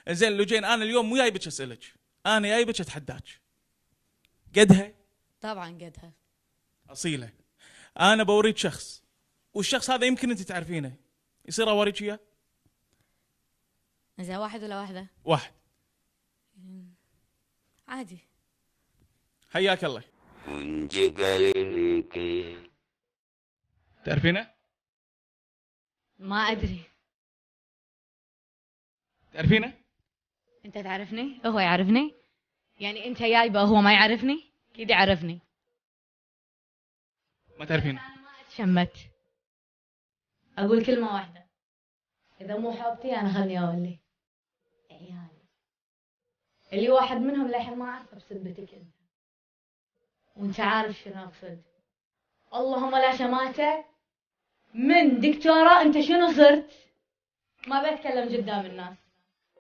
زين لوجين، انا اليوم مو جايبك اسالك، انا جايبك اتحداك. قدها؟ طبعا قدها. اصيله. انا بوريك شخص، والشخص هذا يمكن انت تعرفينه، يصير اوريك اياه؟ زين واحد ولا واحدة؟ واحد. عادي. حياك الله. تعرفينه؟ ما ادري. تعرفينه؟ انت تعرفني؟ هو يعرفني؟ يعني انت جايبه وهو ما يعرفني؟ اكيد يعرفني. ما تعرفينه؟ انا ما اتشمت. اقول كلمة واحدة، اذا مو حبتي انا خلني اولي عيالي اللي واحد منهم للحين ما اعرفه بسبتك انت، وانت عارف شنو اقصد. اللهم لا شماتة. من دكتورة انت شنو صرت؟ ما بتكلم قدام الناس.